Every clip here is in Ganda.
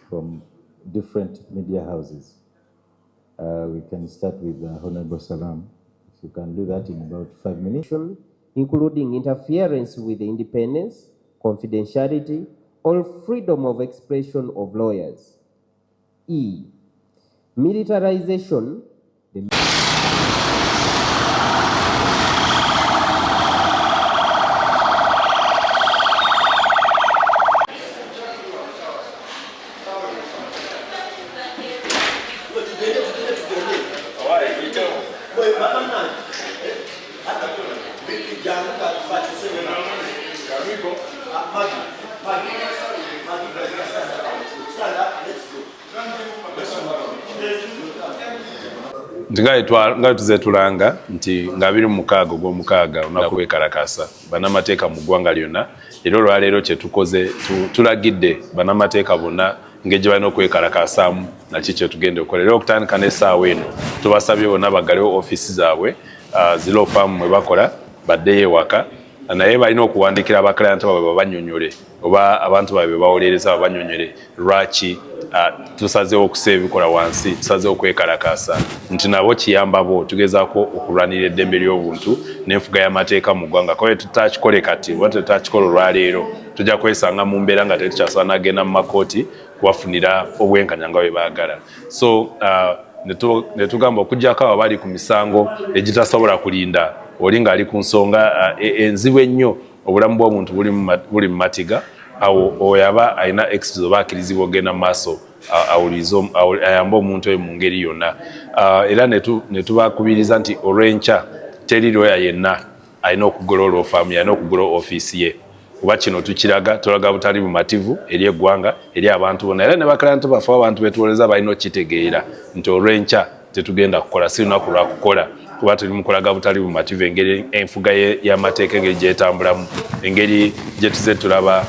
From different media houses. We can start with Honorable Salam. If you can do that in about 5 minutes. Including interference with the independence, confidentiality, or freedom of expression of lawyers. E. Militarization. nga tuzetulanga nti nga 26 gw'omukaaga olunaku lw'ekalakasa bannamateeka mu ggwanga lyonna era olwaleero kye tukoze tulagidde bannamateeka bonna engeri gye balina okwekalakasaamu naki kye tugenda okukola era okutandika n'essaawa eno tubasabye bonna baggalewo ofiisi zaabwe zirofaamu mwe bakola baddeyo ewaka naye balina okuwandiikira abaklayanta baabwe babanyonyole oba abantu baabwe bawolereza babanyonyole lwaki tusazeewo okusa ebikola wansi tusazeewo okwekalakasa nti nabo kiyambabo tugezaako okulwanirira eddembe ly'obuntu n'enfuga y'amateeka mu ggwanga kale tutakikole kati oba tutakikola olwaleero tujja kwesanga mu mbeera nga tetukyasobola nagenda mu makooti kubafunira obwenkanya nga bwe baagala so ne tugamba okugyako abo bali ku misango egitasobola kulinda oli ng'ali ku nsonga enzibu ennyo obulamu bw'omuntu buli mu matiga awo oyo aba alina excuse oba akkirizibwa ogenda mu maaso ayambe omuntu oyo mu ngeri yonna era ne tubakubiriza nti olw'enkya teri lawyer yenna alina okugula olwofaamu alina okugula ofiisi ye kuba kino tulaga butali bumativu eri eggwanga eri abantu bonna era ne bakalanti baffe abantu betuwoleza balina okitegeera nti olw'enkya tetugenda kukola si lunaku lwa kukola kuba tuli mukolaga butali bumativu engeri enfuga y'amateeka engeri gyetambulamu engeri gye tuze tulaba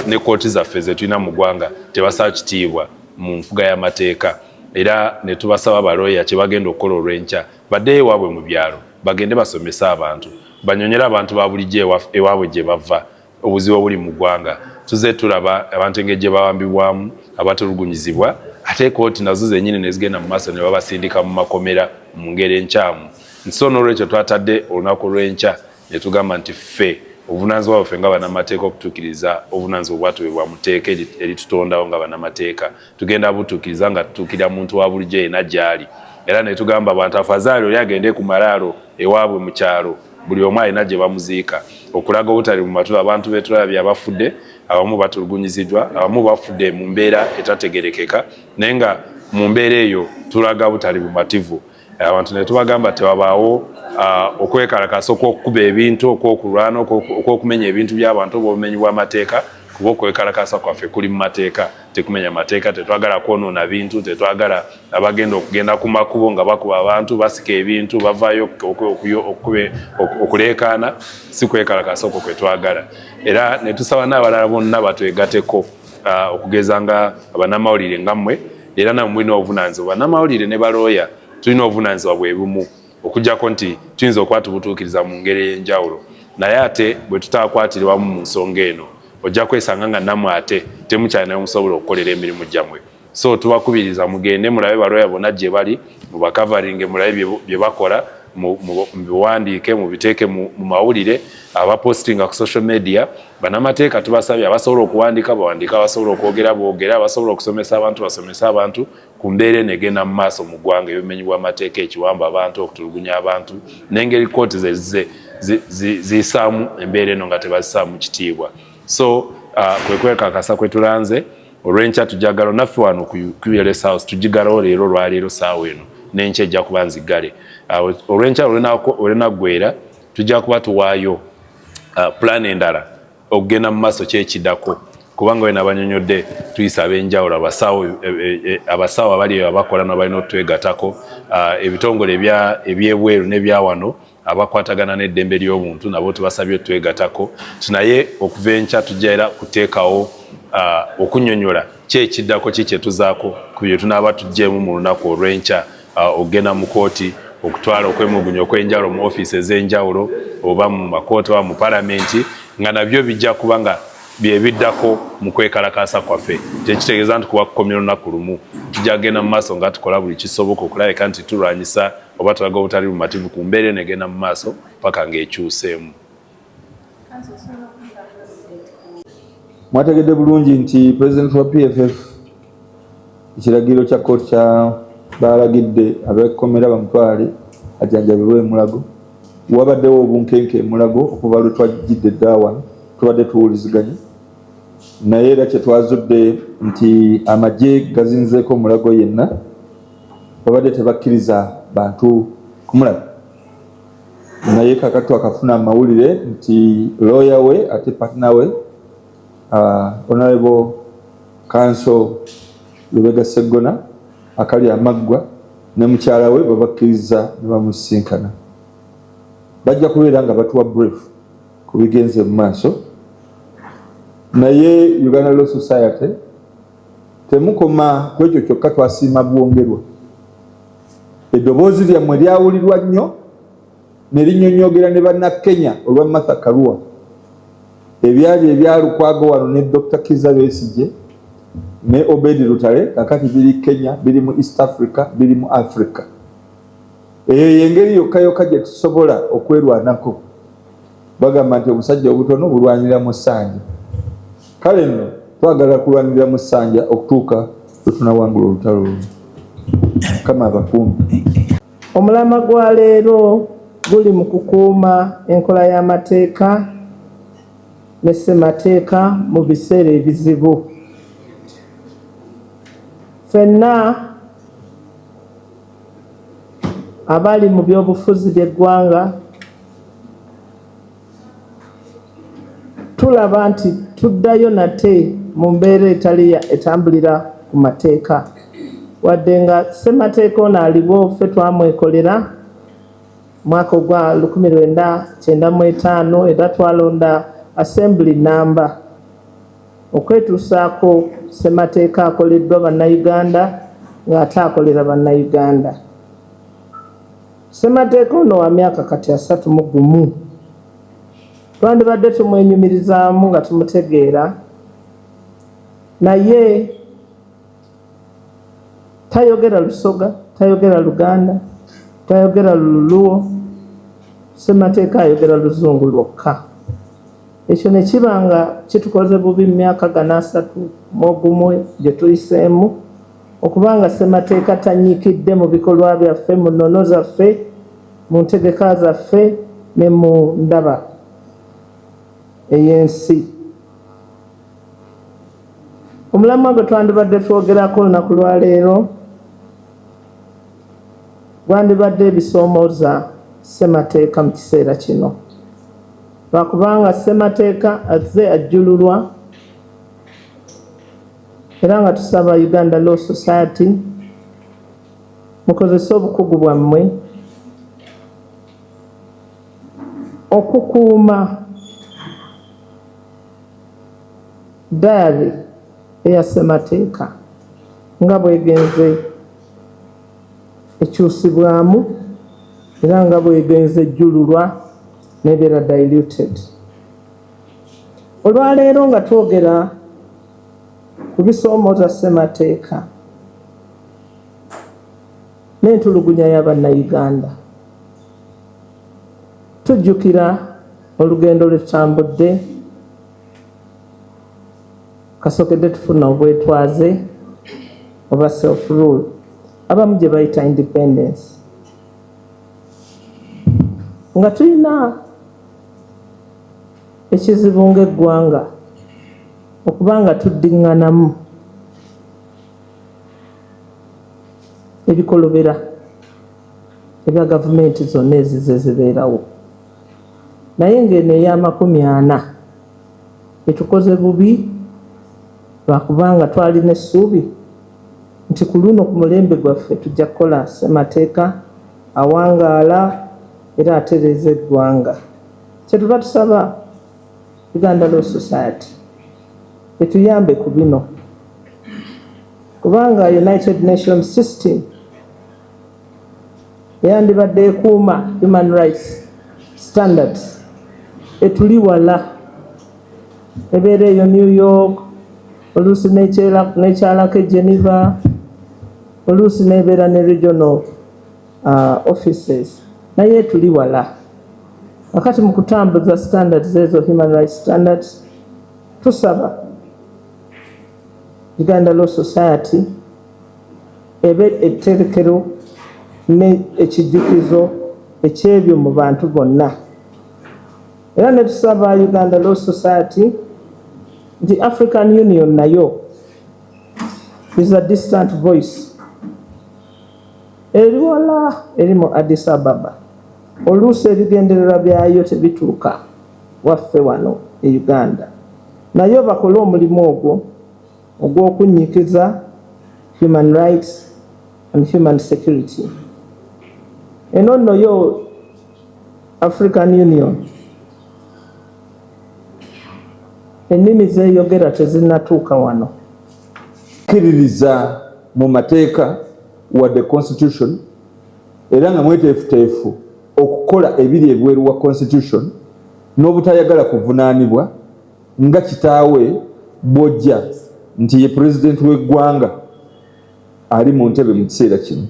ne kooti zaffe ze tulina mu ggwanga tebasaba kitiibwa mu nfuga y'amateeka era ne tubasaba balooya kye bagenda okukola olw'enkya baddeyo ewaabwe mu byalo bagende basomese abantu banyonyere abantu ba bulijjo ewaabwe gye bava obuzibu obuli mu ggwanga tuze tulaba abantu engeri gye bawambibwamu abatulugunyizibwa ate kooti nazo zennyini ne zigenda mu maaso ne babasindika mu makomera mu ngeri enkyamu so n'olwekyo twatadde olunaku lw'enkya ne tugamba nti ffe obuvunaanyizibwa bwaffe nga bannamateeka okutuukiriza obuvunaanyizibwa bwatuweebwa mu tteeka eritutondawo nga bannamateeka tugenda butuukiriza nga tutuukirira muntu wa bulijjo yenna gy'ali era ne tugamba abantu afazaali oli agende ku malaalo ewaabwe mu kyalo buli omu alina gye bamuziika okulaga obutali mu matu abantu betulabye abafudde abamu batulugunyiziddwa abamu bafudde mu mbeera etategerekeka naye nga mu mbeera eyo tulaga butali bumativu abantu ne tubagamba tewabaawo okwekalakasa okwokukuba ebintu okwokulwana okwokumenya ebintu by'abantu obumenyi bw'amateeka kuba okwekalakasa kwaffe kuli mu mateeka tekumenya mateeka tetwagala kwonoona bintu tetwagala abagenda okugenda ku makubo nga bakuba abantu basika ebintu bavaayo okuleekaana si kwekalakasa okwo kwetwagala era ne tusaba n'abalala bonna batwegateko okugeza nga bannamawulire ngammwe era namwe mulina obuvunaanyizibwa bannamawulire ne balooya tulina obuvunaanyizibwa bwe bumu okuggyako nti tuyinza okuba tubutuukiriza mu ngeri ey'enjawulo naye ate bwe tutaakwatirirwamu mu nsonga eno ojja kwesanga nga nammwe ate temukyalina musobola okukolera emirimu gyammwe so tubakubiriza mugende mulabe balooya bonna gye bali mubakavaringe mulabe bye bakola mubiwandiike mubiteeke mu mawulire abapostinga ku social media bannamateeka tubasabye abasobola okuwandiika bawandiika abasobola okwogera boogera abasobola okusomesa abantu basomesa abantu ku mbeera negenda mu maaso mu ggwanga ebimenyi bw'amateeka ekiwamba abantu okutulugunya abantu n'engeri kooti ziyisaamu embeera eno nga tebazisaamu kitiibwa so kwe kwekakasa kwe tulanze olw'enkya tujagala naffe wano ku ULS House tugigalawo leero olwaleero saawa eno n'enkya ejja kuba nzigale olw'enkya olwenaggweera tujja kuba tuwaayo plan endala okugenda mu maaso kyekiddako kubanga wena abanyonyodde tuyisa ab'enjawulo abasawo abali abakola n'abalina okutwegatako ebitongole ebyebweru n'ebyawano abakwatagana n'eddembe ly'obuntu nabo tubasabye otwegatako naye okuva enkya tujja era kuteekawo okunyonyola kyekiddako kikyetuzaako ku bye tunaaba tuggyemu mu lunaku olw'enkya okugenda mu kooti okutwala okwemulugunya okwenjawulo mu ofiisi ez'enjawulo oba mu makooti oba mu palamenti nga nabyo bijja kuba nga byebiddako mu kwekalakaasa kwaffe tekitegeeza nti kuba kukomya olunaku lumu tujja kgenda mu maaso nga tukola buli kisoboka okulabika nti tulwanyisa oba tulaga obutali bumativu ku mbeera eno egenda mu maaso paka ng'ekyuseemu. Mwategedde bulungi nti Pulezidenti wa PFF ekiragiro kya kkooti kya balagidde ab'ekkomera bamutwale ajjanjabirwe Mulago. Wabaddewo obunkenke Mulago okuva lwe twajjidde dda wano tubadde tuwuliziganya, naye era kye twazudde nti amagye gazinzeeko Mulago yenna babadde tebakkiriza bantu kumulaga, naye kakati twakafuna amawulire nti lawyer we ate partner we Honorable Counsel Lubega Sseggona akali amaggwa ne mukyala we babakkiriza ne bamusinkana. Bajja kubeera nga batuwa brief ku bigenze mu maaso, naye Uganda Law Society temukoma ku ekyo kyokka twasiima bwongerwa. Eddoboozi lyammwe lyawulirwa nnyo ne linnyonnyogera ne bannakenya olwa Martha Karua, ebyali ebyalukwago wano ne Dr. Kizza Besigye ne Obedi Lutale kakati biri Kenya, biri mu East Africa, biri mu Africa. Eyo yengeri yokka gye tusobola okwerwanako. Bagamba nti omusajja obutono bulwanira mu ssanja. Kale nno twagala kulwanirira mu ssanja okutuuka lwe tunawangula olutalo luno. Kama abakumbi. Omulamwa gwa leero guli mu kukuuma enkola y'amateeka ne ssemateeka mu biseera ebizibu. Ffenna abali mu byobufuzi by'eggwanga tulaba nti tuddayo nate mu mbeera etambulira ku mateeka, wadde nga ssemateeka ono aliwo ffe twamwekolera mwaka ogwa 1995 era twalonda assembly number okwetuusaako ssemateeka akoleddwa bannayuganda ng'ate akolera bannayuganda. Ssemateeka ono wa myaka kati 31 twandibadde tumwenyumirizaamu nga tumutegeera, naye tayogera Lusoga, tayogera Luganda, tayogera Luluwo, ssemateeka ayogera Luzungu lwokka. Ekyo ne kiba nga kitukoze bubi mu myaka 31 gye tuyiseemu, okubanga ssemateeka tanyiikidde mu bikolwa byaffe, mu nnono zaffe, mu ntegeka zaffe ne mu ndaba ey'ensi. Omulamwa gwe twandibadde twogerako olunaku lwa leero gwandibadde ebisoomooza ssemateeka mu kiseera kino, lwakubanga ssemateeka azze ajjululwa era nga tusaba Uganda Law Society mukozese obukugu bwammwe okukuuma diary eya ssemateeka nga bwegenze ekyusibwamu era nga bwegenze ejjululwa nebeera diluted. Olwaleero nga twogera ku bisoomooza ssemateeka n'entulugunya y'Abannayuganda, tujjukira olugendo lwe tutambudde, kasokedde tufuna obwetwaze oba self rule, abamu gye bayita independence, nga tulina ekizibu ng'eggwanga okubanga tuddiŋŋanamu ebikolobera ebya gavumenti zonna ezize zibeerawo, naye ng'eno ey'amakumi 40 etukoze bubi lwakubanga twalina essuubi nti ku luno ku mulembe gwaffe tujja kukola ssemateeka awangaala era atereeza eggwanga. Kyetuva tusaba Uganda Law Society etuyambe ku bino, kubanga United Nations system eyandibadde ekuuma human rights standards etuli wala ebeera eyo New York, oluusi nekyalako Geneva, oluusi nebeera ne regional offices, naye tuli wala. Wakati mu kutambuza standards ezo, human rights standards, tusaba Uganda Law Society ebe etterekero ne ekijjukizo ekyebyo mu bantu bonna. Era ne tusaba Uganda Law Society nti African Union nayo is a distant voice. Eri wala eri mu Addis Ababa. Oluusi ebigendererwa byayo tebituuka waffe wano e Uganda. Nayo bakole omulimu ogwo ogw'okunnyikiza human rights and human security. Eno nno yo African Union ennimi zeeyogera tezinnatuuka wano. Kkiririza mu mateeka wadde constitution era nga mweteefuteefu okukola ebiri ebweru wa constitution n'obutayagala kuvunaanibwa nga kitaawe bw'ojja nti ye president w'eggwanga ali mu ntebe mu kiseera kino.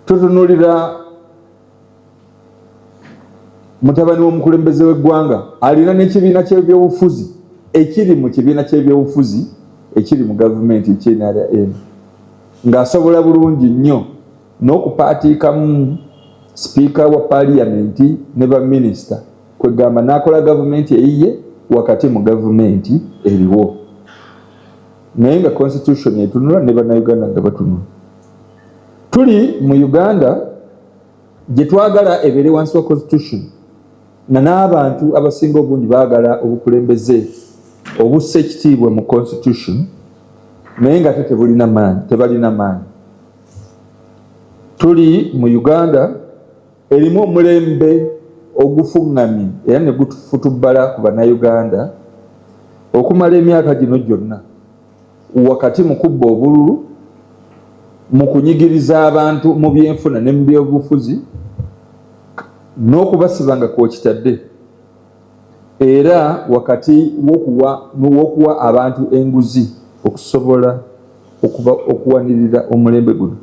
Tutunuulira mutabani w'omukulembeze w'eggwanga alina n'ekibiina ky'ebyobufuzi ekiri mu kibiina ky'ebyobufuzi ekiri mu gavumenti eky'NRM ng'asobola bulungi nnyo n'okupaatiikamu sipiika wa paaliyamenti ne baminisita kwegamba n'akola gavumenti eyiye wakati mu gavumenti eriwo. Naye nga constitution etunula ne bannayuganda nga batunula. Tuli mu Uganda gye twagala ebeere wansi wa constitution na n'abantu abasinga obungi baagala obukulembeze obussa ekitiibwa mu constitution naye nga tebulina maanyi, tebalina maanyi. Tuli mu Uganda erimu omulembe ogufuŋŋamye era ne gutufutubbala ku bannayuganda okumala emyaka gino gyonna wakati mu kubba obululu, mu kunyigiriza abantu mu byenfuna ne mu byobufuzi n'okubasiba nga kwokitadde era wakati w'okuwa abantu enguzi okusobola okuwanirira omulembe guno.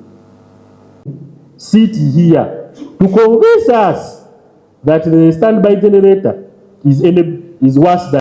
Sit here to convince us that the standby generator is worse than